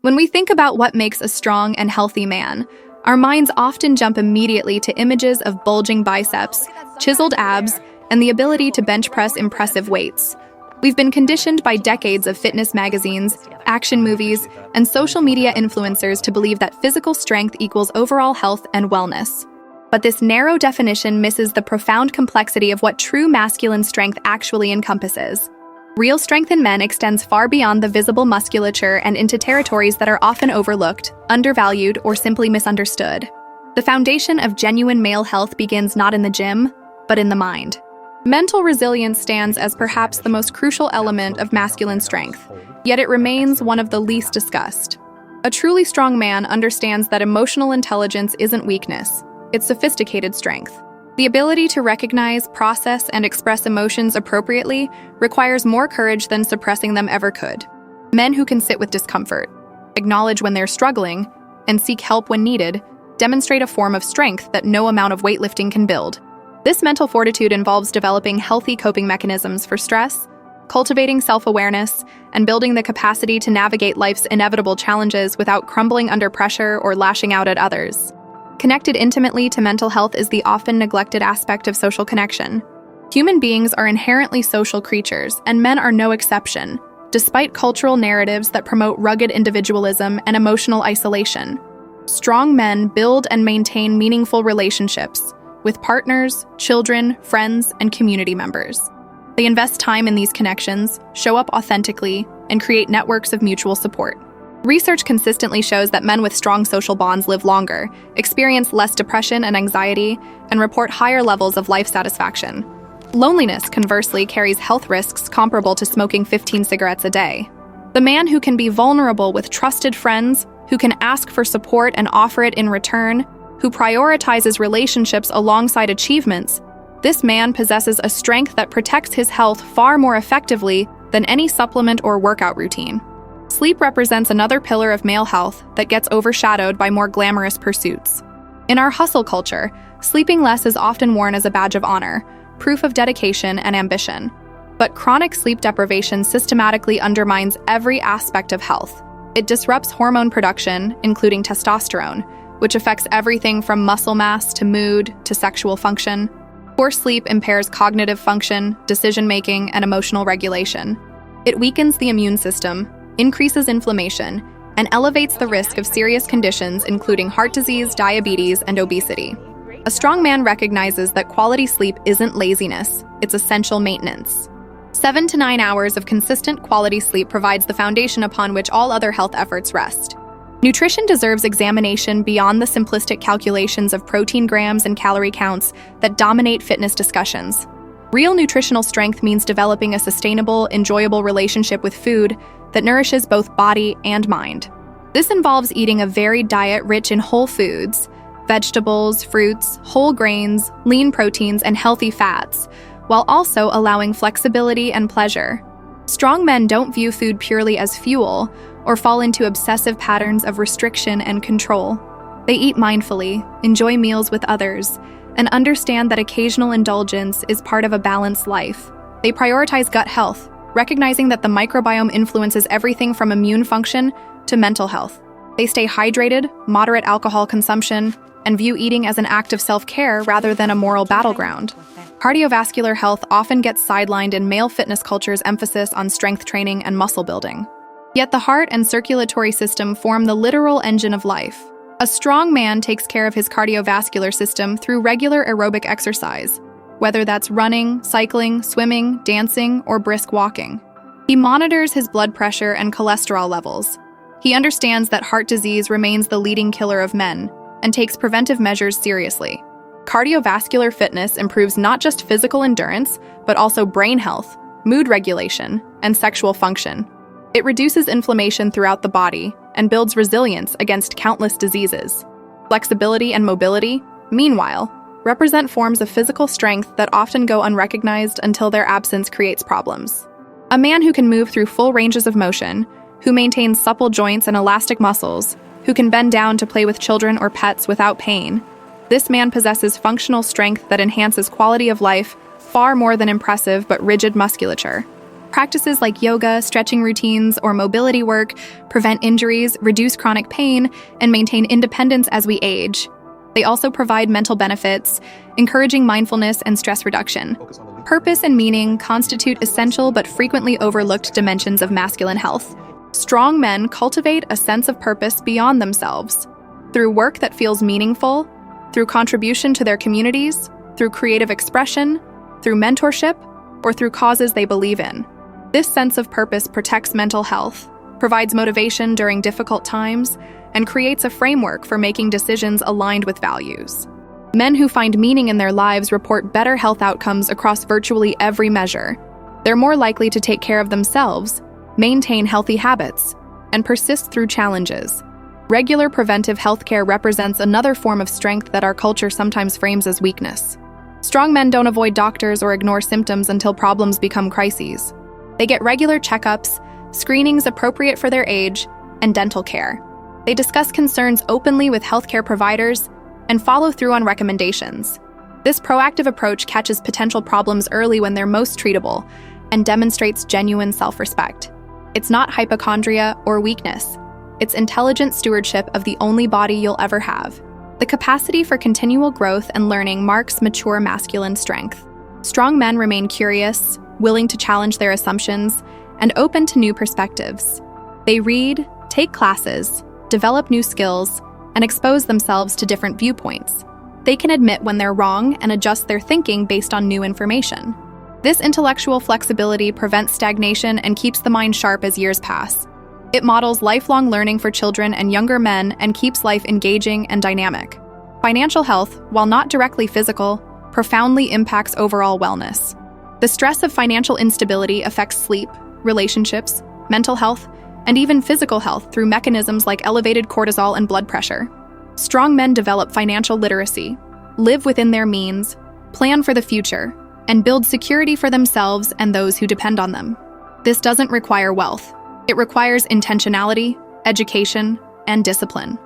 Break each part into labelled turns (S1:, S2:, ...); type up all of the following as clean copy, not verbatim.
S1: When we think about what makes a strong and healthy man, our minds often jump immediately to images of bulging biceps, chiseled abs, and the ability to bench press impressive weights. We've been conditioned by decades of fitness magazines, action movies, and social media influencers to believe that physical strength equals overall health and wellness. But this narrow definition misses the profound complexity of what true masculine strength actually encompasses. Real strength in men extends far beyond the visible musculature and into territories that are often overlooked, undervalued, or simply misunderstood. The foundation of genuine male health begins not in the gym, but in the mind. Mental resilience stands as perhaps the most crucial element of masculine strength, yet it remains one of the least discussed. A truly strong man understands that emotional intelligence isn't weakness, it's sophisticated strength. The ability to recognize, process, and express emotions appropriately requires more courage than suppressing them ever could. Men who can sit with discomfort, acknowledge when they're struggling, and seek help when needed demonstrate a form of strength that no amount of weightlifting can build. This mental fortitude involves developing healthy coping mechanisms for stress, cultivating self-awareness, and building the capacity to navigate life's inevitable challenges without crumbling under pressure or lashing out at others. Connected intimately to mental health is the often neglected aspect of social connection. Human beings are inherently social creatures, and men are no exception, despite cultural narratives that promote rugged individualism and emotional isolation. Strong men build and maintain meaningful relationships with partners, children, friends, and community members. They invest time in these connections, show up authentically, and create networks of mutual support. Research consistently shows that men with strong social bonds live longer, experience less depression and anxiety, and report higher levels of life satisfaction. Loneliness, conversely, carries health risks comparable to smoking 15 cigarettes a day. The man who can be vulnerable with trusted friends, who can ask for support and offer it in return, who prioritizes relationships alongside achievements, this man possesses a strength that protects his health far more effectively than any supplement or workout routine. Sleep represents another pillar of male health that gets overshadowed by more glamorous pursuits. In our hustle culture, sleeping less is often worn as a badge of honor, proof of dedication and ambition. But chronic sleep deprivation systematically undermines every aspect of health. It disrupts hormone production, including testosterone, which affects everything from muscle mass to mood to sexual function. Poor sleep impairs cognitive function, decision-making, and emotional regulation. It weakens the immune system, increases inflammation, and elevates the risk of serious conditions including heart disease, diabetes, and obesity. A strong man recognizes that quality sleep isn't laziness, it's essential maintenance. 7 to 9 hours of consistent quality sleep provides the foundation upon which all other health efforts rest. Nutrition deserves examination beyond the simplistic calculations of protein grams and calorie counts that dominate fitness discussions. Real nutritional strength means developing a sustainable, enjoyable relationship with food that nourishes both body and mind. This involves eating a varied diet rich in whole foods, vegetables, fruits, whole grains, lean proteins, and healthy fats, while also allowing flexibility and pleasure. Strong men don't view food purely as fuel or fall into obsessive patterns of restriction and control. They eat mindfully, enjoy meals with others, and understand that occasional indulgence is part of a balanced life. They prioritize gut health, recognizing that the microbiome influences everything from immune function to mental health. They stay hydrated, moderate alcohol consumption, and view eating as an act of self-care rather than a moral battleground. Cardiovascular health often gets sidelined in male fitness culture's emphasis on strength training and muscle building. Yet the heart and circulatory system form the literal engine of life. A strong man takes care of his cardiovascular system through regular aerobic exercise, whether that's running, cycling, swimming, dancing, or brisk walking. He monitors his blood pressure and cholesterol levels. He understands that heart disease remains the leading killer of men and takes preventive measures seriously. Cardiovascular fitness improves not just physical endurance, but also brain health, mood regulation, and sexual function. It reduces inflammation throughout the body and builds resilience against countless diseases. Flexibility and mobility, meanwhile, represent forms of physical strength that often go unrecognized until their absence creates problems. A man who can move through full ranges of motion, who maintains supple joints and elastic muscles, who can bend down to play with children or pets without pain, this man possesses functional strength that enhances quality of life far more than impressive but rigid musculature. Practices like yoga, stretching routines, or mobility work prevent injuries, reduce chronic pain, and maintain independence as we age. They also provide mental benefits, encouraging mindfulness and stress reduction. Purpose and meaning constitute essential but frequently overlooked dimensions of masculine health. Strong men cultivate a sense of purpose beyond themselves, through work that feels meaningful, through contribution to their communities, through creative expression, through mentorship, or through causes they believe in. This sense of purpose protects mental health, provides motivation during difficult times, and creates a framework for making decisions aligned with values. Men who find meaning in their lives report better health outcomes across virtually every measure. They're more likely to take care of themselves, maintain healthy habits, and persist through challenges. Regular preventive healthcare represents another form of strength that our culture sometimes frames as weakness. Strong men don't avoid doctors or ignore symptoms until problems become crises. They get regular checkups, screenings appropriate for their age, and dental care. They discuss concerns openly with healthcare providers and follow through on recommendations. This proactive approach catches potential problems early when they're most treatable and demonstrates genuine self-respect. It's not hypochondria or weakness. It's intelligent stewardship of the only body you'll ever have. The capacity for continual growth and learning marks mature masculine strength. Strong men remain curious, willing to challenge their assumptions, and open to new perspectives. They read, take classes, develop new skills, and expose themselves to different viewpoints. They can admit when they're wrong and adjust their thinking based on new information. This intellectual flexibility prevents stagnation and keeps the mind sharp as years pass. It models lifelong learning for children and younger men and keeps life engaging and dynamic. Financial health, while not directly physical, profoundly impacts overall wellness. The stress of financial instability affects sleep, relationships, mental health, and even physical health through mechanisms like elevated cortisol and blood pressure. Strong men develop financial literacy, live within their means, plan for the future, and build security for themselves and those who depend on them. This doesn't require wealth. It requires intentionality, education, and discipline.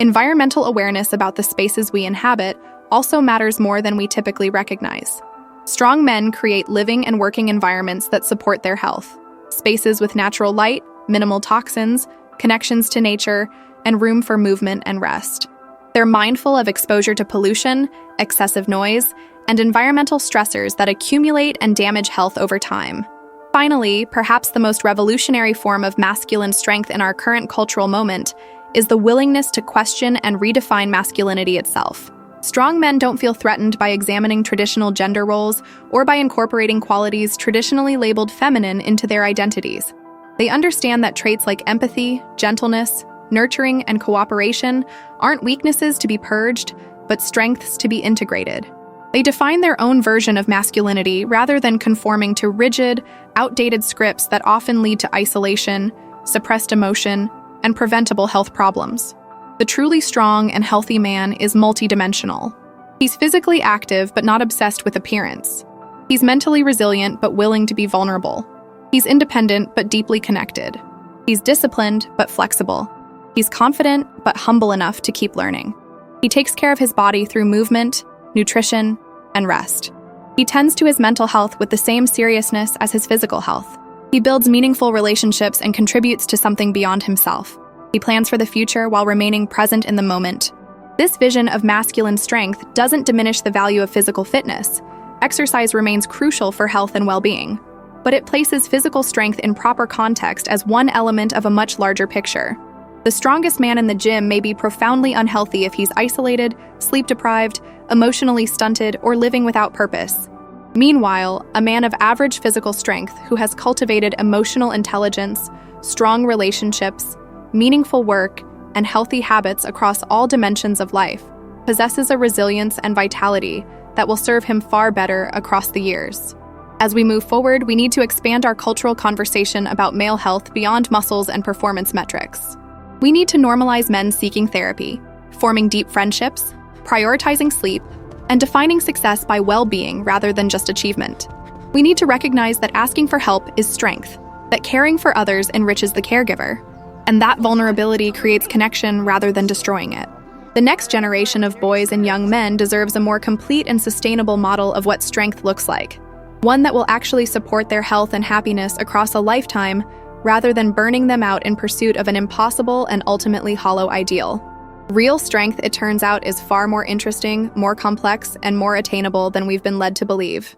S1: Environmental awareness about the spaces we inhabit also matters more than we typically recognize. Strong men create living and working environments that support their health. Spaces with natural light, minimal toxins, connections to nature, and room for movement and rest. They're mindful of exposure to pollution, excessive noise, and environmental stressors that accumulate and damage health over time. Finally, perhaps the most revolutionary form of masculine strength in our current cultural moment is the willingness to question and redefine masculinity itself. Strong men don't feel threatened by examining traditional gender roles or by incorporating qualities traditionally labeled feminine into their identities. They understand that traits like empathy, gentleness, nurturing, and cooperation aren't weaknesses to be purged, but strengths to be integrated. They define their own version of masculinity rather than conforming to rigid, outdated scripts that often lead to isolation, suppressed emotion, and preventable health problems. The truly strong and healthy man is multidimensional. He's physically active but not obsessed with appearance. He's mentally resilient but willing to be vulnerable. He's independent but deeply connected. He's disciplined but flexible. He's confident but humble enough to keep learning. He takes care of his body through movement, nutrition, and rest. He tends to his mental health with the same seriousness as his physical health. He builds meaningful relationships and contributes to something beyond himself. He plans for the future while remaining present in the moment. This vision of masculine strength doesn't diminish the value of physical fitness. Exercise remains crucial for health and well-being, but it places physical strength in proper context as one element of a much larger picture. The strongest man in the gym may be profoundly unhealthy if he's isolated, sleep-deprived, emotionally stunted, or living without purpose. Meanwhile, a man of average physical strength who has cultivated emotional intelligence, strong relationships, meaningful work, and healthy habits across all dimensions of life possesses a resilience and vitality that will serve him far better across the years. As we move forward, we need to expand our cultural conversation about male health beyond muscles and performance metrics. We need to normalize men seeking therapy, forming deep friendships, prioritizing sleep, and defining success by well-being rather than just achievement. We need to recognize that asking for help is strength, that caring for others enriches the caregiver, and that vulnerability creates connection rather than destroying it. The next generation of boys and young men deserves a more complete and sustainable model of what strength looks like. one that will actually support their health and happiness across a lifetime, rather than burning them out in pursuit of an impossible and ultimately hollow ideal. Real strength, it turns out, is far more interesting, more complex, and more attainable than we've been led to believe.